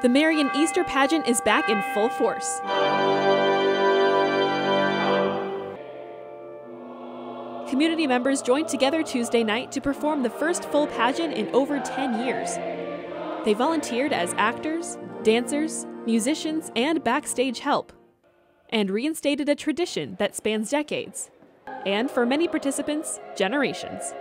The Marion Easter Pageant is back in full force. Community members joined together Tuesday night to perform the first full pageant in over 10 years. They volunteered as actors, dancers, musicians, and backstage help, and reinstated a tradition that spans decades, and for many participants, generations.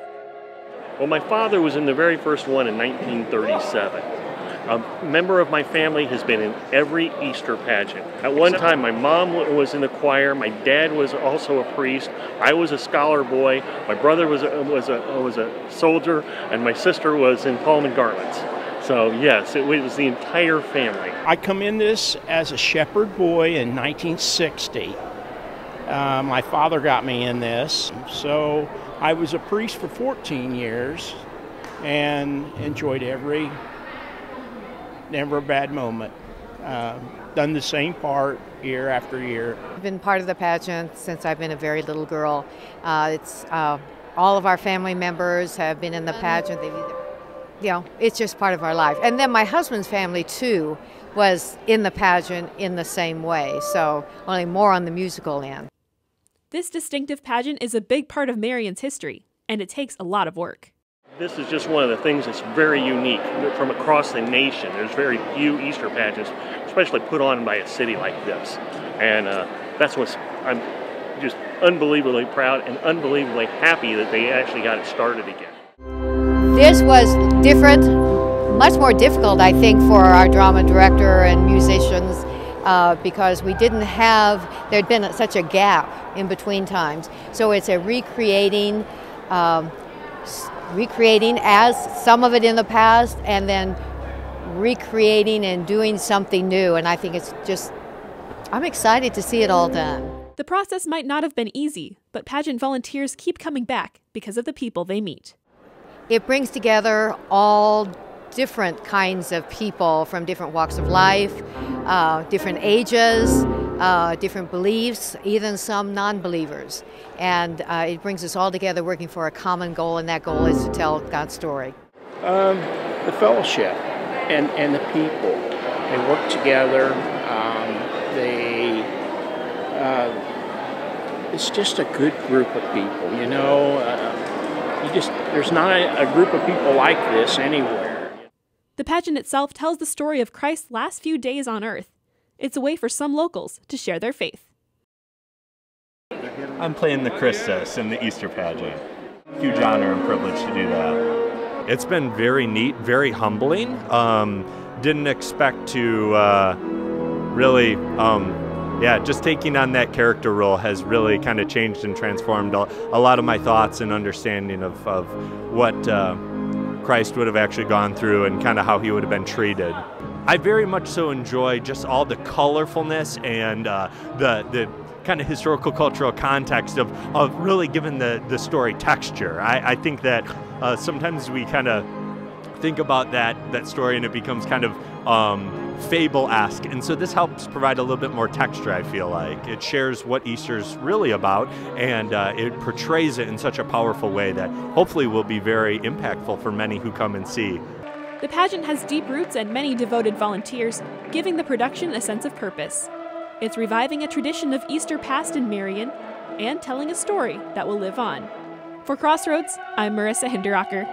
Well, my father was in the very first one in 1937. A member of my family has been in every Easter pageant. At one time, my mom was in the choir. My dad was also a priest. I was a scholar boy. My brother was a soldier, and my sister was in Pullman garments. So yes, it was the entire family. I come in this as a shepherd boy in 1960. My father got me in this, so I was a priest for 14 years and enjoyed every never a bad moment. Done the same part year after year. I've been part of the pageant since I've been a very little girl. All of our family members have been in the pageant. It's just part of our life. And then my husband's family too was in the pageant in the same way, so only more on the musical end. This distinctive pageant is a big part of Marion's history, and it takes a lot of work. This is just one of the things that's very unique from across the nation. There's very few Easter pageants, especially put on by a city like this. And that's what I'm just unbelievably proud and unbelievably happy that they actually got it started again. This was different, much more difficult, I think, for our drama director and musicians because we didn't have, there'd been such a gap in between times. So it's a recreating as some of it in the past and then recreating and doing something new. And I think it's just, I'm excited to see it all done. The process might not have been easy, but pageant volunteers keep coming back because of the people they meet. It brings together all different kinds of people from different walks of life, different ages, different beliefs, even some non-believers. And it brings us all together working for a common goal, and that goal is to tell God's story. The fellowship and the people. They work together. It's just a good group of people, you know. There's not a group of people like this anywhere. The pageant itself tells the story of Christ's last few days on earth. It's a way for some locals to share their faith. I'm playing the Christus in the Easter pageant. Huge honor and privilege to do that. It's been very neat, very humbling. Didn't expect to really, just taking on that character role has really kind of changed and transformed a lot of my thoughts and understanding of what Christ would have actually gone through and kind of how he would have been treated. I very much so enjoy just all the colorfulness and the kind of historical cultural context of really giving the story texture. I think that sometimes we kind of think about that story and it becomes kind of fable-esque, and so this helps provide a little bit more texture, I feel like. It shares what Easter's really about, and it portrays it in such a powerful way that hopefully will be very impactful for many who come and see. The pageant has deep roots and many devoted volunteers, giving the production a sense of purpose. It's reviving a tradition of Easter past in Marion and telling a story that will live on. For Crossroads, I'm Marisa Hinderaker.